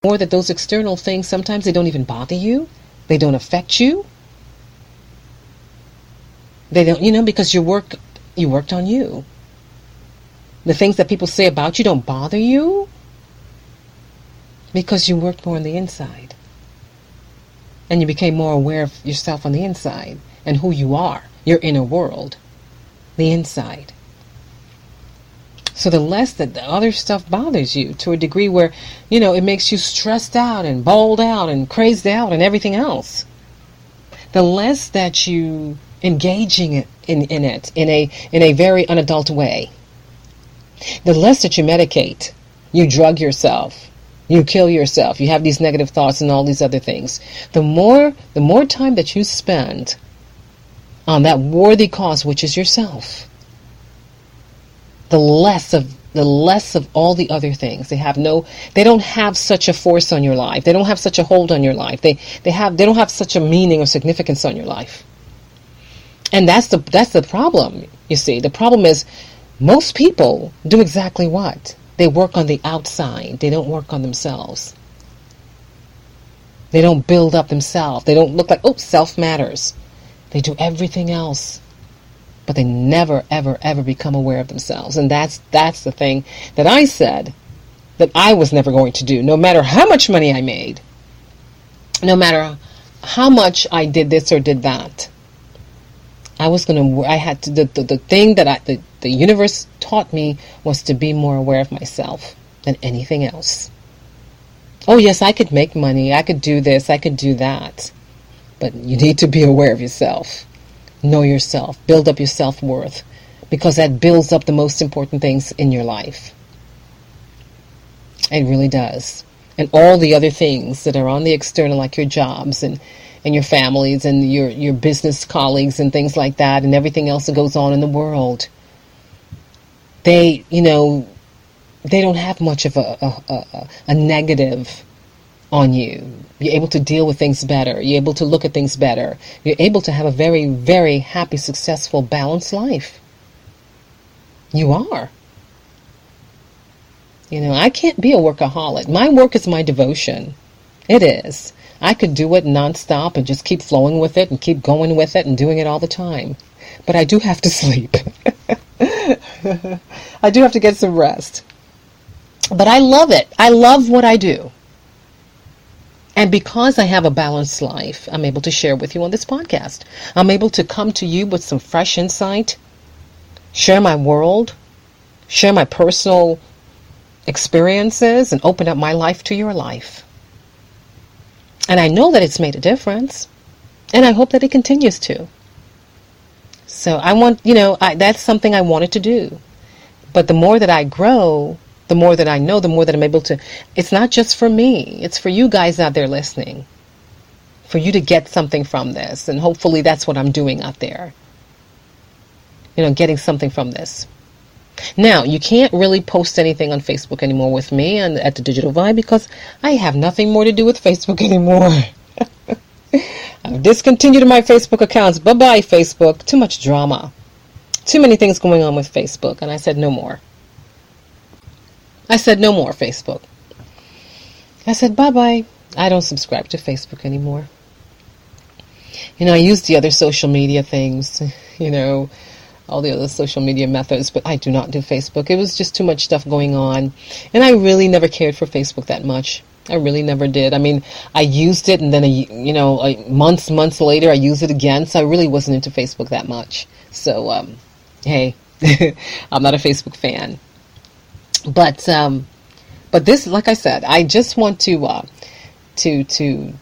more that those external things, sometimes they don't even bother you. They don't affect you. They don't, because you worked on you. The things that people say about you don't bother you because you worked more on the inside. And you became more aware of yourself on the inside and who you are, your inner world, the inside. So the less that the other stuff bothers you to a degree where, it makes you stressed out and bawled out and crazed out and everything else, the less that you engaging in it in a very unadult way, the less that you medicate, you drug yourself, you kill yourself, you have these negative thoughts and all these other things, the more time that you spend on that worthy cause, which is yourself, the less of all the other things. They don't have such a force on your life. They don't have such a hold on your life. They don't have such a meaning or significance on your life. And that's the problem, you see. The problem is most people do exactly what? They work on the outside. They don't work on themselves. They don't build up themselves. They don't look like, self matters. They do everything else. But they never, ever, ever become aware of themselves. And that's the thing that I said that I was never going to do, no matter how much money I made, no matter how much I did this or did that. The thing that the universe taught me was to be more aware of myself than anything else. Oh yes, I could make money, I could do this, I could do that. But you need to be aware of yourself. Know yourself. Build up your self-worth, because that builds up the most important things in your life. It really does. And all the other things that are on the external, like your jobs and your families and your business colleagues and things like that, and everything else that goes on in the world, they don't have much of a negative on you. You're able to deal with things better. You're able to look at things better. You're able to have a very, very happy, successful, balanced life. You are. I can't be a workaholic. My work is my devotion. It is. I could do it nonstop and just keep flowing with it and keep going with it and doing it all the time. But I do have to sleep. I do have to get some rest. But I love it. I love what I do. And because I have a balanced life, I'm able to share with you on this podcast. I'm able to come to you with some fresh insight, share my world, share my personal experiences, and open up my life to your life. And I know that it's made a difference, and I hope that it continues to. So I want, that's something I wanted to do. But the more that I grow, the more that I know, the more that I'm able to, it's not just for me, it's for you guys out there listening, for you to get something from this. And hopefully that's what I'm doing out there, getting something from this. Now, you can't really post anything on Facebook anymore with me and at the Digital Vibe, because I have nothing more to do with Facebook anymore. I've discontinued my Facebook accounts. Bye-bye, Facebook. Too much drama. Too many things going on with Facebook. And I said no more. I said no more, Facebook. I said bye-bye. I don't subscribe to Facebook anymore. I use the other social media things, all the other social media methods, but I do not do Facebook. It was just too much stuff going on. And I really never cared for Facebook that much. I really never did. I mean, I used it, and then, months later, I used it again. So I really wasn't into Facebook that much. So, hey, I'm not a Facebook fan. But this, like I said, I just want to make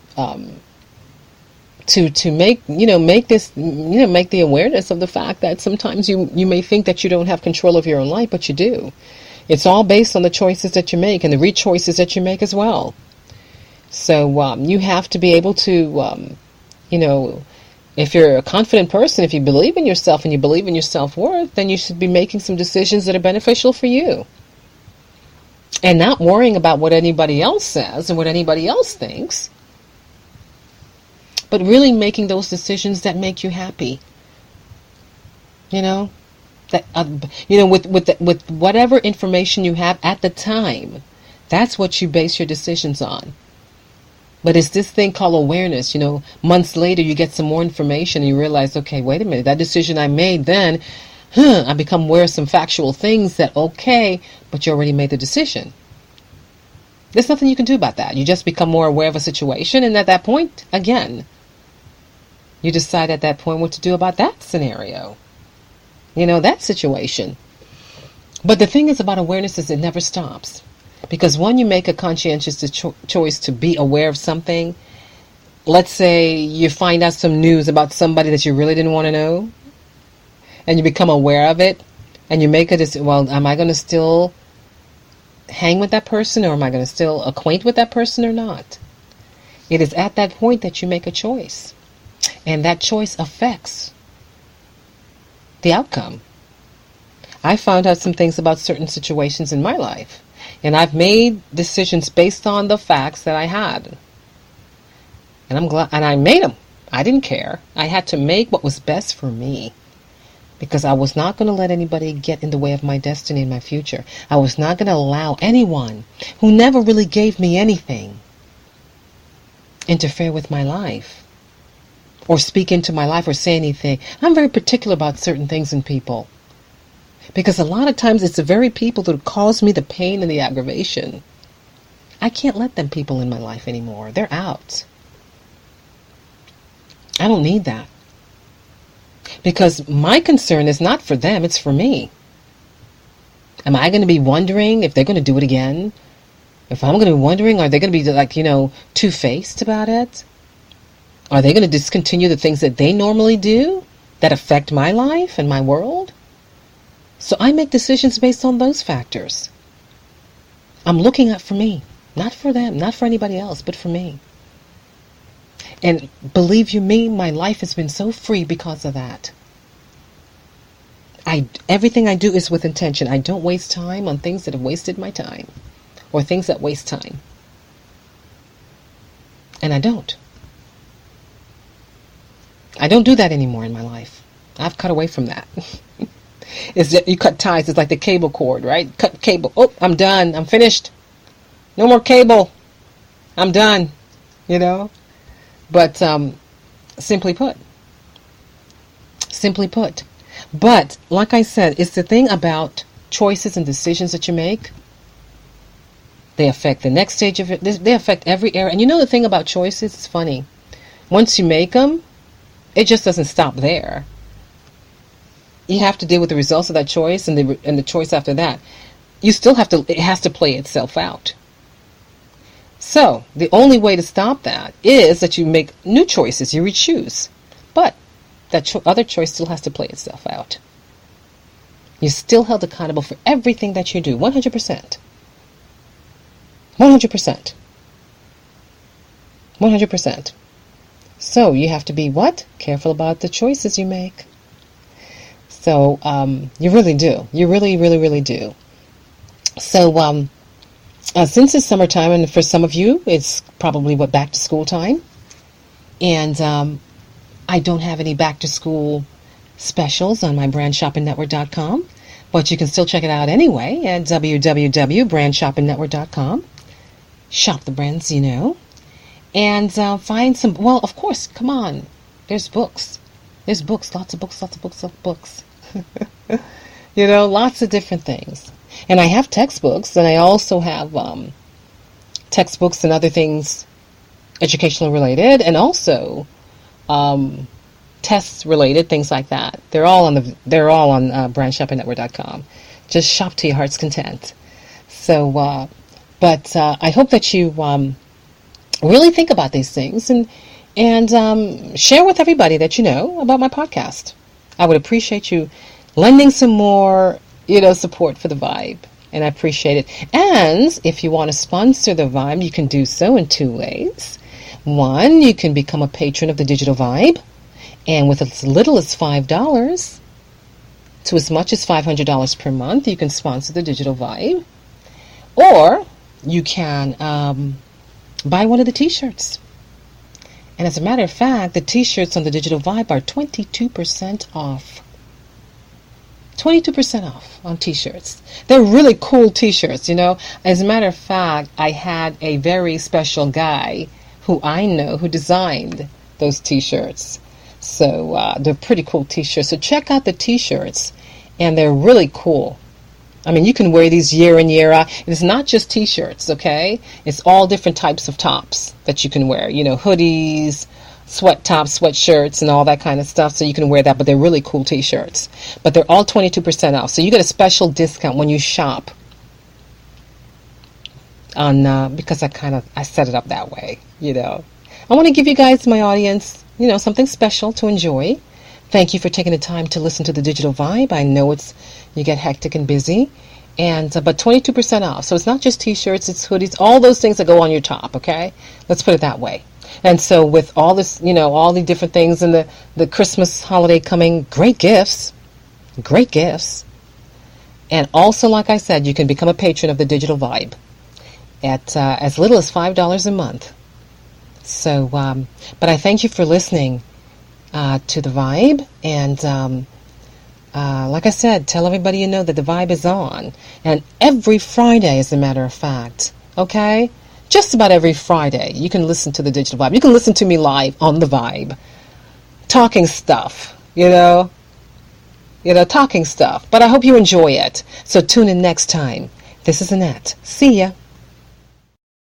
this, make the awareness of the fact that sometimes you may think that you don't have control of your own life, but you do. It's all based on the choices that you make and the re-choices that you make as well. So you have to be able to, if you're a confident person, if you believe in yourself and you believe in your self-worth, then you should be making some decisions that are beneficial for you. And not worrying about what anybody else says and what anybody else thinks, but really making those decisions that make you happy. That with whatever information you have at the time That's what you base your decisions on. But it's this thing called awareness. Months later you get some more information and you realize, okay, wait a minute, that decision I made then, I become aware of some factual things that, okay, but you already made the decision. There's nothing you can do about that. You just become more aware of a situation, and at that point, again, you decide at that point what to do about that scenario. That situation. But the thing is about awareness is it never stops. Because when you make a conscientious choice to be aware of something, let's say you find out some news about somebody that you really didn't want to know, and you become aware of it, and you make a decision, well, am I going to still hang with that person, or am I going to still acquaint with that person or not? It is at that point that you make a choice. And that choice affects the outcome. I found out some things about certain situations in my life. And I've made decisions based on the facts that I had. And I'm glad, and I made them. I didn't care. I had to make what was best for me. Because I was not going to let anybody get in the way of my destiny and my future. I was not going to allow anyone who never really gave me anything interfere with my life. Or speak into my life or say anything. I'm very particular about certain things in people. Because a lot of times it's the very people that cause me the pain and the aggravation. I can't let them people in my life anymore. They're out. I don't need that. Because my concern is not for them, it's for me. Am I going to be wondering if they're going to do it again? If I'm going to be wondering, are they going to be two-faced about it? Are they going to discontinue the things that they normally do that affect my life and my world? So I make decisions based on those factors. I'm looking out for me, not for them, not for anybody else, but for me. And believe you me, my life has been so free because of that. Everything I do is with intention. I don't waste time on things that have wasted my time or things that waste time. And I don't. I don't do that anymore in my life. I've cut away from that. You cut ties. It's like the cable cord, right? Cut cable. Oh, I'm done. I'm finished. No more cable. I'm done. But simply put. But like I said, it's the thing about choices and decisions that you make. They affect the next stage of it. They affect every area. And the thing about choices, it's funny. Once you make them, it just doesn't stop there. You have to deal with the results of that choice and the choice after that. You still have to, it has to play itself out. So, the only way to stop that is that you make new choices, you re-choose. But that other choice still has to play itself out. You're still held accountable for everything that you do, 100%. 100%. 100%. So, you have to be what? Careful about the choices you make. So, you really do. You really, really, really do. So, since it's summertime, and for some of you, it's probably back to school time. And I don't have any back to school specials on my brandshoppingnetwork.com, but you can still check it out anyway at www.brandshoppingnetwork.com. Shop the brands, and find some, well, of course, come on. There's books. Lots of books. Lots of different things. And I have textbooks, and I also have textbooks and other things educational related, and also tests related, things like that. They're all on brandshoppingnetwork.com. Just shop to your heart's content. So, but I hope that you really think about these things and share with everybody that you know about my podcast. I would appreciate you lending some more, support for the Vibe. And I appreciate it. And if you want to sponsor the Vibe, you can do so in two ways. One, you can become a patron of the Digital Vibe. And with as little as $5 to as much as $500 per month, you can sponsor the Digital Vibe. Or you can buy one of the t-shirts. And as a matter of fact, the t-shirts on the Digital Vibe are 22% off. 22% off on t-shirts. They're really cool t-shirts, you know. As a matter of fact, I had a very special guy who I know who designed those t-shirts. So they're pretty cool t-shirts. So check out the t-shirts, and they're really cool. I mean, you can wear these year in, year out. It's not just t-shirts, okay? It's all different types of tops that you can wear. You know, hoodies, sweat tops, sweatshirts, and all that kind of stuff. So you can wear that, but they're really cool t-shirts. But they're all 22% off. So you get a special discount when you shop on because I set it up that way, you know. I want to give you guys, my audience, you know, something special to enjoy. Thank you for taking the time to listen to the Digital Vibe. I know you get hectic and busy, and but 22% off. So it's not just t-shirts, it's hoodies, all those things that go on your top, okay? Let's put it that way. And so with all this, you know, all the different things and the Christmas holiday coming, great gifts. Great gifts. And also, like I said, you can become a patron of the Digital Vibe at as little as $5 a month. So, but I thank you for listening to the Vibe, and like I said, tell everybody you know that the Vibe is on, and every Friday, as a matter of fact, okay, just about every Friday, you can listen to the Digital Vibe. You can listen to me live on the Vibe, talking stuff, you know, talking stuff. But I hope you enjoy it. So tune in next time. This is Annette. See ya.